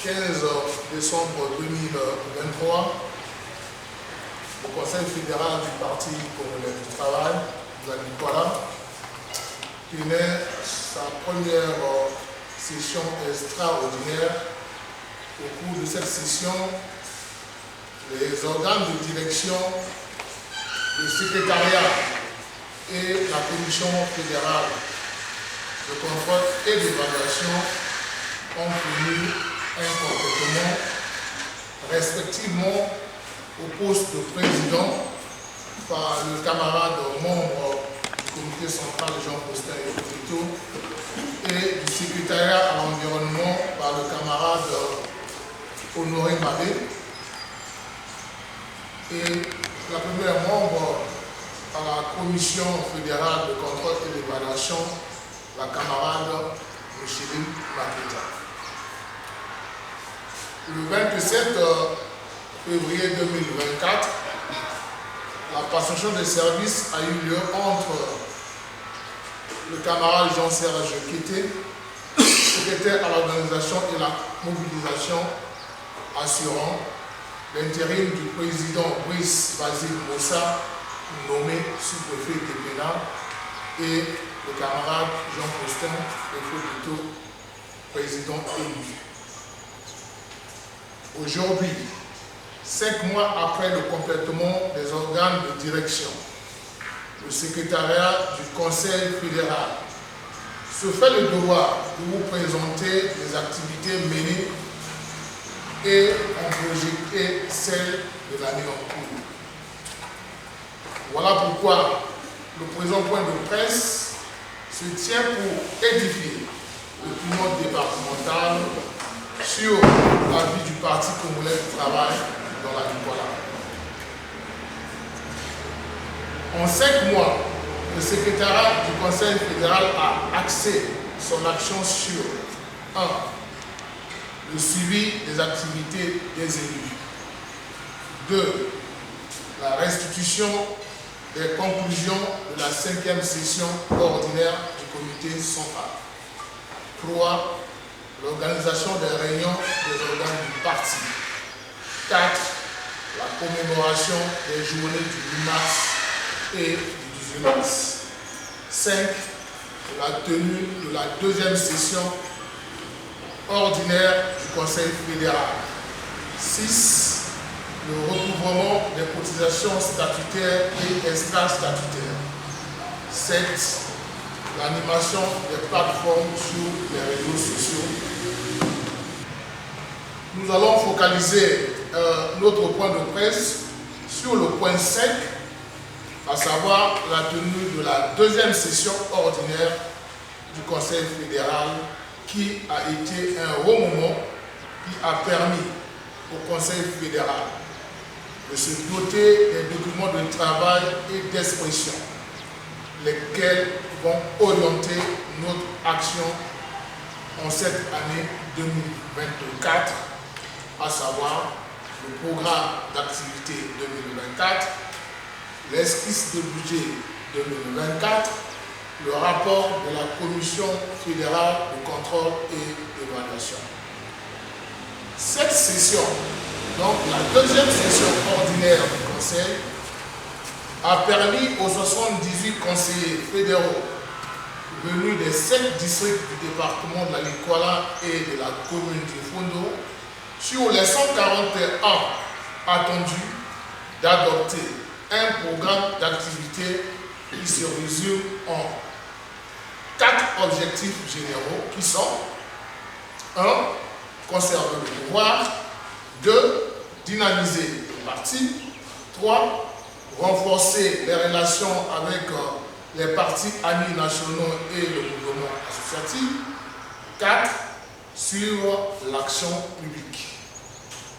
15 décembre 2023, le Conseil fédéral du Parti congolais du travail, de la Nicolas, tenait sa première session extraordinaire. Au cours de cette session, les organes de direction, le secrétariat et la commission fédérale de contrôle et d'évaluation ont tenu un comportement respectivement au poste de président par le camarade membre du comité central Jean-Faustin Yokito et du secrétariat à l'environnement par le camarade Honoré Mabé et la première membre par la commission fédérale de contrôle et d'évaluation, la camarade Micheline Maketa. Le 27 février 2024, la passation des services a eu lieu entre le camarade Jean-Serge Kété, secrétaire à l'organisation et la mobilisation, assurant l'intérim du président Brice Basile Moussa, nommé sous-préfet de Pénin, et le camarade Jean-Faustin Yokito, président élu. Aujourd'hui, 5 mois après le complètement des organes de direction, le secrétariat du Conseil fédéral se fait le devoir de vous présenter les activités menées et en projeter celles de l'année en cours. Voilà pourquoi le présent point de presse se tient pour édifier l'opinion départementale sur la vie du Parti congolais du travail dans la Nicolas. En 5 mois, le secrétariat du Conseil fédéral a axé son action sur 1. Le suivi des activités des élus. 2. La restitution des conclusions de la 5e session ordinaire du comité central. 3. L'organisation des réunions des organes du parti. 4. La commémoration des journées du 8 mars et du 18 mars. 5. La tenue de la 2e session ordinaire du Conseil fédéral. 6. Le recouvrement des cotisations statutaires et extra-statutaires. 7. L'animation des plateformes sur les réseaux sociaux. Nous allons focaliser notre point de presse sur le point 5, à savoir la tenue de la 2e session ordinaire du Conseil fédéral qui a été un haut moment qui a permis au Conseil fédéral de se doter des documents de travail et d'expression, lesquels vont orienter notre action en cette année 2024, à savoir le programme d'activité 2024, l'esquisse de budget 2024, le rapport de la Commission fédérale de contrôle et d'évaluation. Cette session, donc la 2e session ordinaire du Conseil, a permis aux 78 conseillers fédéraux venus des 7 districts du département de la Nicolas et de la commune du Fondo, sur les 141 attendus, d'adopter un programme d'activité qui se résume en 4 objectifs généraux qui sont 1. Conserver le pouvoir. 2. Dynamiser le parti. 3. Renforcer les relations avec les partis amis nationaux et le mouvement associatif. 4. Suivre l'action publique.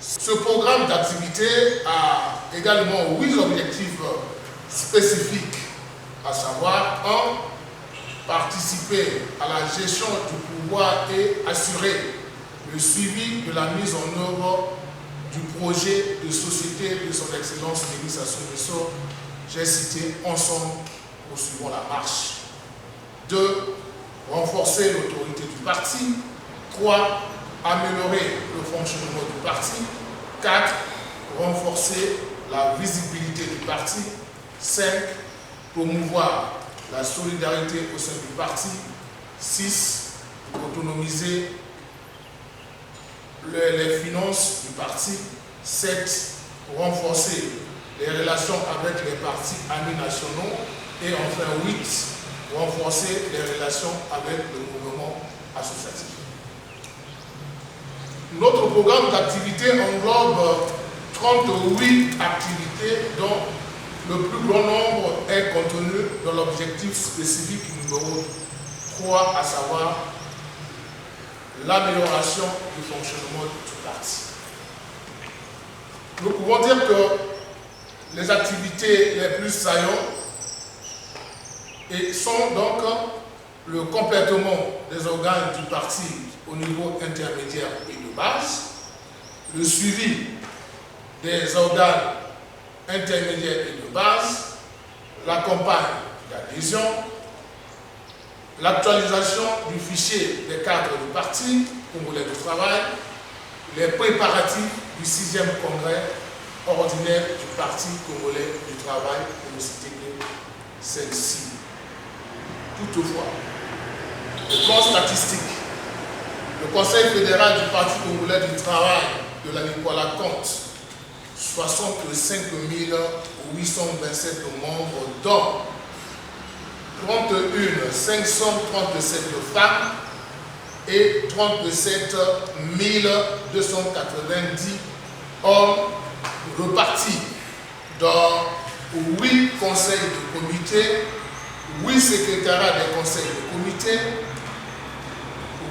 Ce programme d'activité a également 8 objectifs spécifiques, à savoir 1. Participer à la gestion du pouvoir et assurer le suivi de la mise en œuvre du projet de société de son Excellence Denis Sassou Nguesso. J'ai cité ensemble, poursuivons la marche. 2. Renforcer l'autorité du parti. 3. améliorer le fonctionnement du parti. 4. Renforcer la visibilité du parti. 5. Promouvoir la solidarité au sein du parti. 6. Autonomiser les finances du parti. 7. Renforcer les relations avec les partis amis nationaux. Et enfin 8. Renforcer les relations avec le mouvement associatif. Notre programme d'activité englobe 38 activités dont le plus grand nombre est contenu dans l'objectif spécifique numéro 3, à savoir l'amélioration du fonctionnement du parti. Nous pouvons dire que les activités les plus saillantes sont donc le complètement des organes du parti au niveau intermédiaire et de base, le suivi des organes intermédiaires et de base, la campagne d'adhésion, l'actualisation du fichier des cadres du parti congolais du travail, les préparatifs du 6e congrès ordinaire du parti congolais du travail, pour ne citer que celle-ci. Toutefois, le plan statistique, le Conseil fédéral du Parti congolais du travail de la Nicolas compte 65 827 membres, dont 31 537 femmes et 37 290 hommes repartis dans 8 conseils de comité, 8 secrétariats des conseils de comité,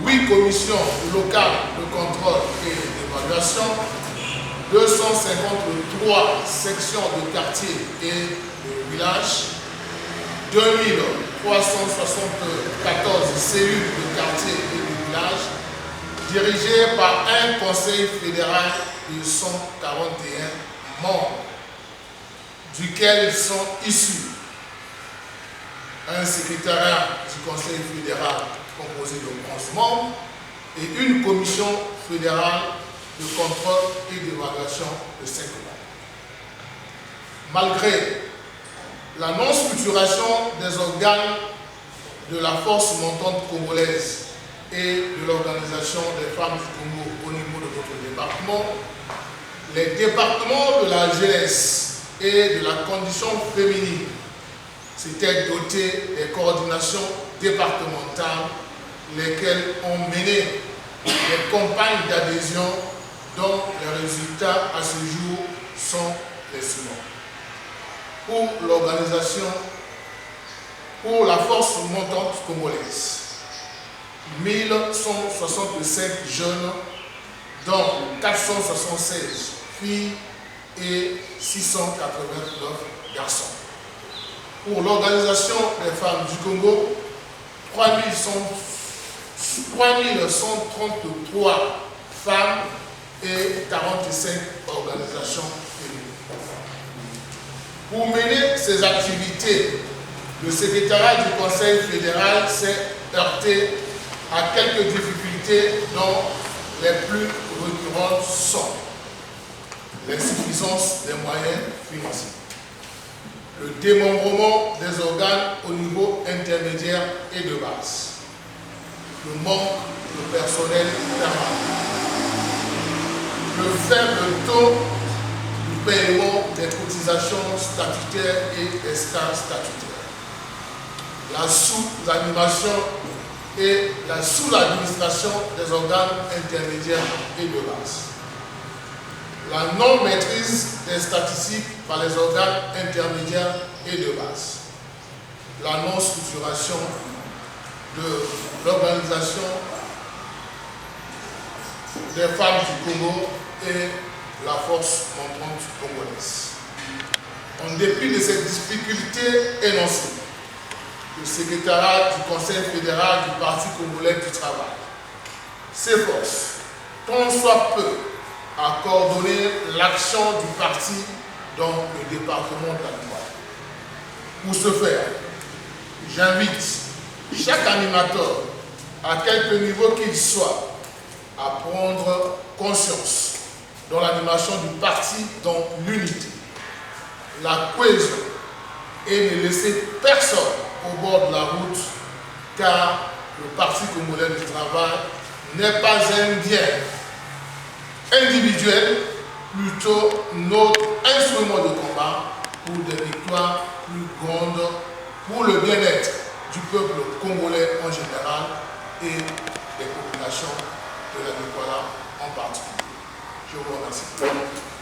8 commissions locales de contrôle et d'évaluation, 253 sections de quartier et de village, 2374 cellules de quartier et de village, dirigées par un conseil fédéral de 141 membres, duquel sont issus un secrétariat du conseil fédéral composé de 11 membres et une commission fédérale de contrôle et d'évaluation de 5 membres. Malgré la non-structuration des organes de la force montante congolaise et de l'organisation des femmes du Congo au niveau de notre département, les départements de la jeunesse et de la condition féminine s'étaient dotés des coordinations départementales, lesquelles ont mené des campagnes d'adhésion dont les résultats à ce jour sont les suivants. Pour l'organisation, pour la force montante congolaise, 1165 jeunes, dont 476 filles et 689 garçons. Pour l'organisation des femmes du Congo, 3133 femmes et 45 organisations féminines. Pour mener ces activités, le secrétariat du Conseil fédéral s'est heurté à quelques difficultés dont les plus récurrentes sont l'insuffisance des moyens financiers, le démembrement des organes au niveau intermédiaire et de base, le manque de personnel permanent, le faible taux du paiement des cotisations statutaires et extra statutaires, la sous-animation et la sous-administration des organes intermédiaires et de base, la non-maîtrise des statistiques par les organes intermédiaires et de base, la non-structuration de l'organisation des femmes du Congo et la force montante congolaise. En dépit de ces difficultés énoncées, le secrétariat du Conseil fédéral du Parti congolais du travail s'efforce, tant soit peu, à coordonner l'action du parti dans le département de la Loire. Pour ce faire, j'invite chaque animateur, à quelque niveau qu'il soit, à prendre conscience, dans l'animation du parti, dans l'unité, la cohésion, et ne laisser personne au bord de la route, car le Parti congolais du travail n'est pas un bien individuel, plutôt notre instrument de combat pour des victoires plus grandes, pour le bien-être du peuple congolais en général et des populations de la Nicolas en particulier. Je vous remercie.